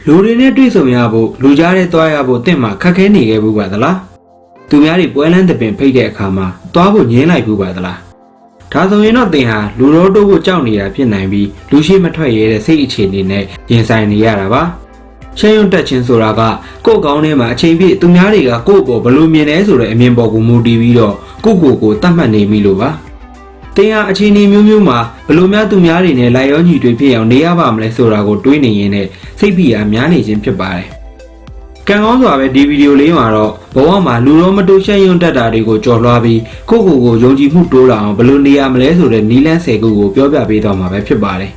လူတွေနဲ့တွေ့ဆုံရဖို့လူကြားတဲ့သွားရဖို့တင့်မှာခက်ခဲနေခဲ့ဘူးပါသလားသူများတွေပွဲလန်းတပင်ဖိတ်တဲ့အခါမှာသွားဖို့ညင်းလိုက်ဘူးပါသလားဒါဆိုရင်တော့တင်ဟာလူတော်တို့ကိုကြောက်နေတာဖြစ်နိုင်ပြီးလူရှိမထွက်ရဲတဲ့စိတ်အခြေအနေနဲ့ရင်ဆိုင်နေရတာပါရှမ်းရွံ့တက်ချင်းဆိုတာကကိုယ့်ကောင်းထဲမှာအချိန်ပြည့်သူများတွေကကိုယ့်ပေါ်ဘလို့မြင်လဲဆိုတဲ့အမြင်ပေါ်ကိုမူတည်ပြီးတော့ကိုတတ်မှတ်နေပြီလို့ပါတင်ဟာအခြေအနေမျိုးမျိုးမှာဘလို့များသူများတွေနဲ့လိုက်ရောညီတွေဖြစ်အောင်နေရပါမလဲဆိုတာကိုတွေးနေရင်လည်းစိတ်ဖိအားများနေခြင်းဖြစ်ပါတယ်ကံကောင်းစွာပဲဒီဗီဒီယိုလေးမှာတော့ဘဝမှာလူတော်မတူရှက်ရွံ့တတ်တာတွေကိုကြော်လွှားပြီးကိုယုံကြည်မှုတိုးလာအောင်ဘယ်လိုနေရမလဲဆိုတဲ့နီလန်း10ခုကိုပြောပြပေးသွားမှာပဲဖြစ်ပါတယ်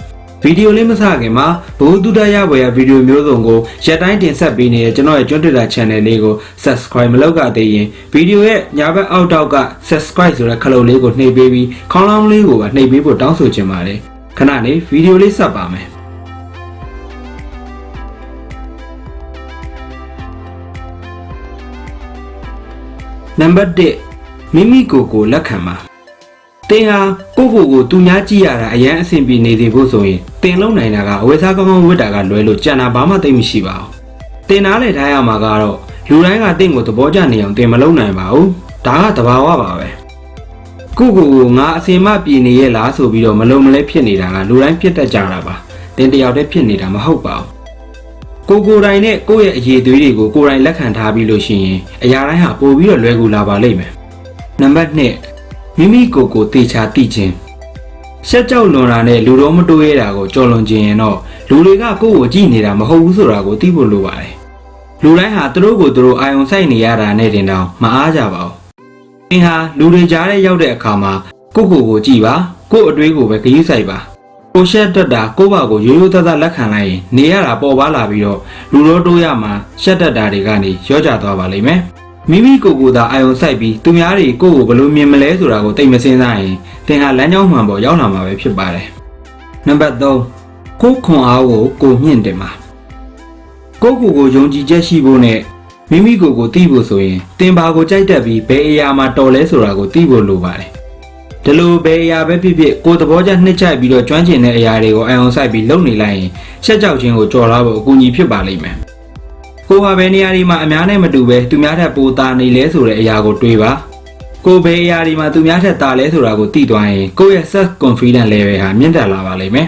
ဗီဒီယိုလေးမစခင်မှာဘဝတုဒ္ဒရဘွယ်ရဗီဒီယိုမျိုးစုံကိုရက်တိုင်းတင်ဆက်ပေးနေတဲ့ကျွန်တော်ရဲ့ကျွမ်းတက်တာ channel လေးကို subscribe မလုပ်ကြသေးရင်ဗီဒီယိုရဲ့ညာဘက်အောက်တောက်က subscribe ဆိုတဲ့ခလုတ်လေးကိုနှိပ်ပေးပြီးခေါင်းလောင်းလေးကိုပါနှိပ်ပေးဖို့တောင်းဆိုချင်ပါတယ်ခဏနေဗီဒီယိုလေးဆက်ပါမယ်နံပါတ်1မိမိကိုလက်ခံပါတင်ဟာကိုသူများကြည့်ရတာအရန်အဆင်ပြေနေသေးဖို့ဆိုရင်တင်လုံးနိုင်တာကအဝယ်စားကောင်းကောင်းဝတ်တာကလွဲလို့ကြံတာဘာမှသိမရှိပါဘူးတင်နားလေထားရမှာကတော့လူတိုင်းကတင့်ကိုသဘောကျနေအောင်တင်မလုံးနိုင်ပါဘူးဒါကသဘာဝပါပဲကိုငါအစင်မပြေနေရဲ့လားဆိုပြီးတော့မလုံးမလဲဖြစ်နေတာကလူတိုင်းဖြစ်တတ်ကြတာပါတင်တယောက်တည်းဖြစ်နေတာမဟုတ်ပါဘူးကိုယ်တိုင်နဲ့ကိုယ့်ရဲ့အရေးသွေးတွေကိုကိုယ်တိုင်လက်ခံထားပြီးလို့ရှိရင်အရာတိုင်းဟာပို့ပြီးတော့လွယ်ကူလာပါလိမ့်မယ်နံပါတ်2မိမိကိုတေချာသိခြင်းရှက်ကြောက်လွန်တာနဲ့လူတော်မတိုးရတာကိုကြော်လွန်ခြင်းရင်တော့လူတွေကကိုယ့်ကိုကြည့်နေတာမဟုတ်ဘူးဆိုတာကိုသိဖို့လိုပါတယ်လူတိုင်းဟာသူတို့ကိုသူတို့အာရုံစိုက်နေရတာနဲ့တင်တောင်မအားကြပါဘူးသင်ဟာလူတွေကြားထဲရောက်တဲ့အခါမှာကိုကြည့်ပါကိုယ့်အတွေးကိုပဲဂရုစိုက်ပါကိုရှက်တက်တာကိုယ့်ဘာကိုရိုးရိုးသားသားလက်ခံလိုက်ရင်နေရတာပေါ်ပါလာပြီးတော့လူတော်တိုးရမှာရှက်တက်တာတွေကနေရောကြသွားပါလိမ့်မယ်မိမိကိုသာအာရုံစိုက်ပြီးသူများတွေကိုဘယ်လိုမြင်မလဲဆိုတာကိုသိမစင်းစားရင်သင်ဟာလမ်းကြောင်းမှန်ပေါ်ရောက်လာမှာပဲဖြစ်ပါတယ်နံပါတ်3ကိုခွန်အားကိုမြင့်တင်ပါကိုယုံကြည်ချက်ရှိဖို့နဲ့မိမိကိုသိဖို့ဆိုရင်သင်ဘာကိုကြိုက်တတ်ပြီးဘယ်အရာမှာတော်လဲဆိုတာကိုသိဖို့လိုပါတယ်ဒီလိုဘယ်အရာပဲဖြစ်ဖြစ်ကိုသဘောကျနှစ်ချိုက်ပြီးတော့ကျွမ်းကျင်တဲ့အရာတွေကိုအာရုံစိုက်ပြီးလုပ်နေလိုက်ရင်ရှက်ကြောက်ခြင်းကိုကြော်လာဖို့အကူအညီဖြစ်ပါလိမ့်မယ်ကိုဟာဘယ်နေရာဒီမှာအများနဲ့မတူပဲသူများထက်ပိုတာနေလဲဆိုတဲ့အရာကိုတွေးပါကိုဘယ်အရာဒီမှာသူများထက်တာလဲဆိုတာကိုသိသွားရင်ကိုရဲ့ self confidence level ဟာမြင့်တက်လာပါလိမ့်မယ်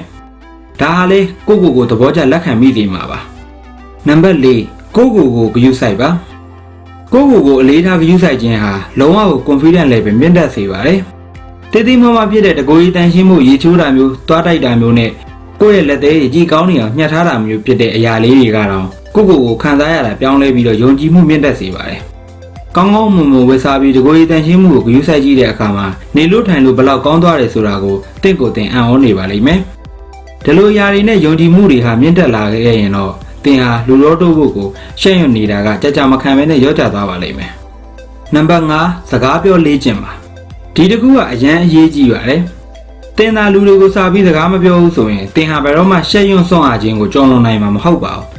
ဒါဟာလေကိုသဘောကျလက်ခံမိနေမှာပါနံပါတ်4ကိုဂရုစိုက်ပါကိုအလေးထားဂရုစိုက်ခြင်းဟာလုံးဝကို confidence level မြင့်တက်စေပါတယ်တည်မဖြစ်တဲ့တကိုယ်ကြီးတန်ရှင်းမှုရေချိုးတာမျိုးသွားတိုက်တာမျိုးနဲ့ကိုယ့်ရဲ့လက်သေးကြီးကောင်းနေအောင်ညှက်ထားတာမျိုးဖြစ်တဲ့အရာလေးတွေကတော့ကိုခံစားရတာပြောင်းလဲပြီးတော့ယုံကြည်မှုမြင့်တက်စေပါတယ်။ကောင်းကောင်းမွန်ဝယ်စားပြီးတကိုယ်ရည်တန်ရှင်းမှုကိုဂရုစိုက်ကြည့်တဲ့အခါမှာနေလို့ထိုင်လို့ဘလောက်ကောင်းသွားတယ်ဆိုတာကိုသင်အံ့ဩနေပါလိမ့်မယ်။ဒီလိုຢာတွေနဲ့ယုံကြည်မှုတွေဟာမြင့်တက်လာခဲ့ရင်တော့သင်ဟာလူတော်တို့ကိုရှက်ရွံ့နေတာကကြမခံဘဲနဲ့ရော့ကျသွားပါလိမ့်မယ်။နံပါတ်5စကားပြောလေ့ကျင့်ပါ။ဒီတစ်ခုကအရန်အရေးကြီးပါတယ်။သင်သာလူတွေကိုစာပြီးစကားမပြောဘူးဆိုရင်သင်ဟာဘယ်တော့မှရှက်ရွံ့စွန့်အားခြင်းကိုကြော်လွန်နိုင်မှာမဟုတ်ပါဘူး။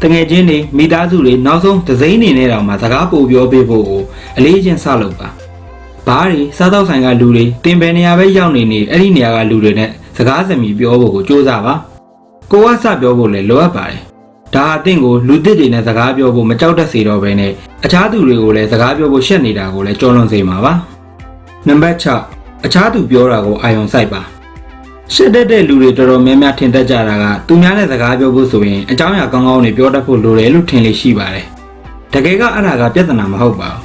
တငယ်ချင်းတွေမိသားစုတွေနောက်ဆုံးဒစိမ့်နေနဲ့တောင်မှစကားပို့ပြောပေးဖို့ကိုအလေးချင်းစလုပ်ပါဘားတွေစားတော့ဆိုင်ကလူတွေတင်ပယ်နေရာပဲရောက်နေအဲ့ဒီနေရာကလူတွေနဲ့စကားစမြည်ပြောဖို့ကိုစူးစမ်းပါကိုကစပြောဖို့လည်းလိုအပ်ပါတယ်ဒါအသင့်ကိုလူသစ်တွေနဲ့စကားပြောဖို့မကြောက်တတ်စေတော့ဘဲနဲ့အခြားသူတွေကိုလည်းစကားပြောဖို့ရှက်နေတာကိုလည်းကြော်လွန်စေမှာပါနံပါတ်6အခြားသူပြောတာကိုအာရုံစိုက်ပါရှက်တဲ့လူတွေတော်တော်များများထင်တတ်ကြတာကသူများနဲ့စကားပြောဖို့ဆိုရင်အကြောင်းအရာကောင်းကောင်းတွေပြောတတ်ဖို့လိုတယ်လို့ထင်လေရှိပါတယ်တကယ်ကအဲ့ဒါကပြဿနာမဟုတ်ပါဘူး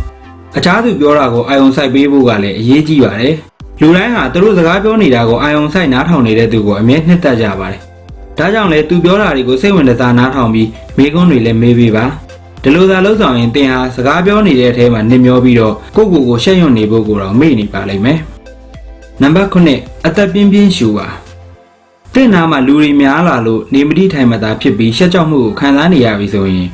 အခြားသူပြောတာကိုအာရုံစိုက်ပေးဖို့ကလည်းအရေးကြီးပါတယ်လူတိုင်းဟာသူတို့စကားပြောနေတာကိုအာရုံစိုက်နားထောင်နေတဲ့သူကိုအမြဲနှစ်သက်ကြပါတယ်ဒါကြောင့်လဲသူပြောတာတွေကိုစိတ်ဝင်စားနားထောင်ပြီးမေးခွန်းတွေလည်းမေးပေးပါဒီလိုသာလုပ်ဆောင်ရင်သင်ဟာစကားပြောနေတဲ့အထဲမှာနစ်မျောပြီးတော့ကိုရှက်ရွံ့နေဖို့ကိုတော့မေ့နေပါလိမ့်မယ်နံပါတ်9အသက်ပြင်းပြင်းရှူပါသင်နာမှာလူတွေများလာလို့နေမတိထိုင်မသာဖြစ်ပြီးရှက်ကြောက်မှုကိုခံစားနေရပြီဆိုရင်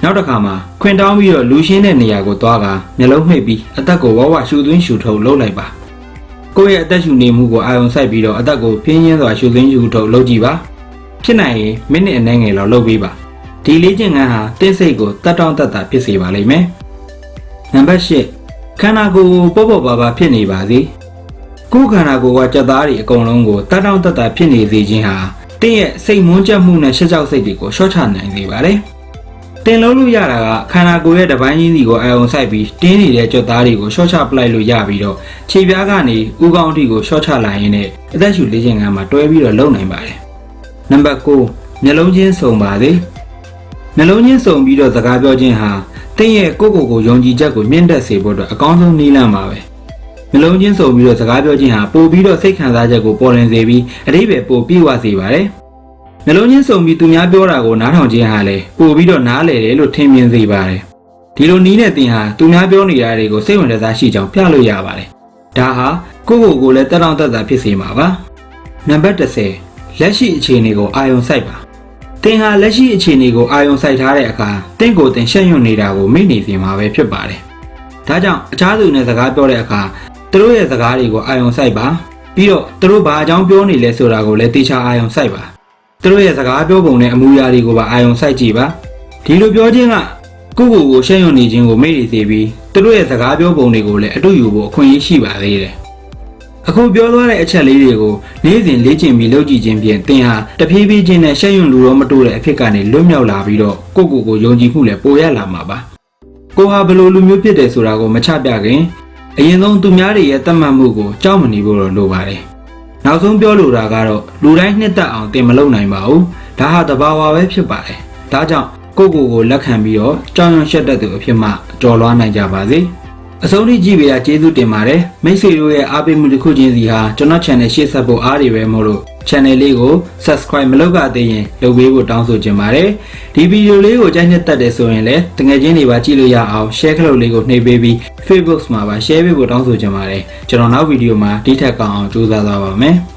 နောက်တစ်ခါမှာခွင်တောင်းပြီးတော့လူရှင်းတဲ့နေရာကိုသွားကမျက်လုံးမှိတ်ပြီးအသက်ကိုဝဝရှူသွင်းရှူထုတ်လုပ်လိုက်ပါကိုယ့်ရဲ့အသက်ရှူနေမှုကိုအာရုံစိုက်ပြီးတော့အသက်ကိုပြင်းရင်းစွာရှူသွင်းရှူထုတ်လုပ်ကြည့်ပါဖြစ်နိုင်ရင်မိနစ်အနည်းငယ်လောက်လုပ်ပေးပါဒီလေ့ကျင့်ခန်းဟာတင့်စိတ်ကိုတတ်တောင့်တတ်တာဖြစ်စေပါလိမ့်မယ်နံပါတ်10ခန္ဓာကိုယ်ပေါ့ပါဖြစ်နေပါစေကိုယ်ခန္ဓာကိုယ်ကကြက်သားတွေအကုန်လုံးကိုတတ်တောင့်တတ်တာဖြစ်နေစေခြင်းဟာ တင်းရဲ့စိတ်မွန်းကြက်မှုနဲ့ရှက်ကြောက်စိတ်တွေကိုရှော့ချနိုင်စေပါတယ်။တင်လုံးလို့ရတာကခန္ဓာကိုယ်ရဲ့တပိုင်းရင်းစီကိုအာရုံစိုက်ပြီးတင်းနေတဲ့ကြွက်သားတွေကိုရှော့ချပလိုက်လို့ရပြီးတော့ခြေပြားကနေဥကောင်းအထိကိုရှော့ချလိုက်ရင်းနဲ့အသက်ရှူလေ့ကျင့်ခန်းမှာတွဲပြီးတော့လုပ်နိုင်ပါတယ်။နံပါတ်9မျက်လုံးချင်းစုံပါစေ။မျက်လုံးချင်းစုံပြီးတော့စကားပြောခြင်းဟာတင်းရဲ့ကိုယုံကြည်ချက်ကိုမြင့်တက်စေဖို့အတွက်အကောင်းဆုံးနည်းလမ်းပါပဲ။မျိုးလုံးချင်းစုံပြီးတော့စကားပြောခြင်းဟာပို့ပြီးတော့စိတ်ခံစားချက်ကိုပေါ်လွင်စေပြီးအတိပ္ပယ်ပို့ပြည့်ဝစေပါတယ်။မျိုးလုံးချင်းစုံပြီးသူများပြောတာကိုနားထောင်ခြင်းဟာလည်းပို့ပြီးတော့နားလည်တယ်လို့ထင်မြင်စေပါတယ်။ဒီလိုနည်းနဲ့သင်ဟာသူများပြောနေတာတွေကိုစိတ်ဝင်စားရှိကြောင်းပြလို့ရပါတယ်။ဒါဟာကိုလည်းတက်တောင့်တက်တာဖြစ်စေမှာပါ။နံပါတ်10လက်ရှိအခြေအနေကိုအာရုံစိုက်ပါ။သင်ဟာလက်ရှိအခြေအနေကိုအာရုံစိုက်ထားတဲ့အခါတင့်ကိုယ်တင်ရှက်ရွံ့နေတာကိုမေ့နေစေမှာပဲဖြစ်ပါတယ်။ဒါကြောင့်အခြားသူနဲ့စကားပြောတဲ့အခါသူတို့ရဲ့စကားတွေကိုအာရုံစိုက်ပါပြီးတော့သူတို့ဘာအကြောင်းပြောနေလဲဆိုတာကိုလည်းသိချအာရုံစိုက်ပါသူတို့ရဲ့စကားပြောပုံနဲ့အမူအရာတွေကိုပါအာရုံစိုက်ကြည့်ပါဒီလိုပြောခြင်းကကိုရှက်ရွံ့နေခြင်းကိုမေ့နေစေပြီးသူတို့ရဲ့စကားပြောပုံတွေကိုလည်းအတူယူဖို့အခွင့်အရေးရှိပါသေးတယ်အခုပြောသွားတဲ့အချက်လေးတွေကိုနေ့စဉ်လေ့ကျင့်ပြီးလုပ်ကြည့်ခြင်းဖြင့်သင်ဟာတဖြည်းဖြည်းချင်းနဲ့ရှက်ရွံ့လူတော့မတိုးတဲ့အဖြစ်ကနေလွတ်မြောက်လာပြီးတော့ကိုယုံကြည်မှုလည်းပိုရလာမှာပါကိုဟာဘယ်လိုလူမျိုးဖြစ်တယ်ဆိုတာကိုမချပြခင်အရင်ဆုံးသူများတွေရဲ့တတ်မှတ်မှုကိုကြောက်မနေဖို့တော့လိုပါတယ်။နောက်ဆုံးပြောလိုတာကတော့လူတိုင်းနှစ်သက်အောင်သင်မလုပ်နိုင်ပါဘူး။ဒါဟာတဘာဝပဲဖြစ်ပါတယ်။ဒါကြောင့်ကိုလက်ခံပြီးတော့ကြောင်ရွံ့ရှက်တတ်သူအဖြစ်မှကြော်လွှားနိုင်ကြပါစေ။အဆုံးထိကြည့်ပေးတာကျေးဇူးတင်ပါတယ်။မိတ်ဆွေတို့ရဲ့အားပေးမှုတစ်ခုချင်းစီဟာကျွန်တော် channel ရှေ့ဆက်ဖို့အားတွေပဲမို့လို့ channel လေးကို subscribe မလုပ်ကြသေးရင်လုပ်ပေးဖို့တောင်းဆိုချင်ပါတယ်။ဒီဗီဒီယိုလေးကိုကြိုက်နှစ်သက်တယ်ဆိုရင်လည်းတကယ်ချင်းတွေပါကြည့်လို့ရအောင် share ခလုတ်လေးကိုနှိပ်ပေးပြီး Facebook မှာပါ share ပေးဖို့တောင်းဆိုချင်ပါတယ်။ကျွန်တော်နောက်ဗီဒီယိုမှာဒီထက်ကောင်းအောင်ကြိုးစားသွားပါမယ်။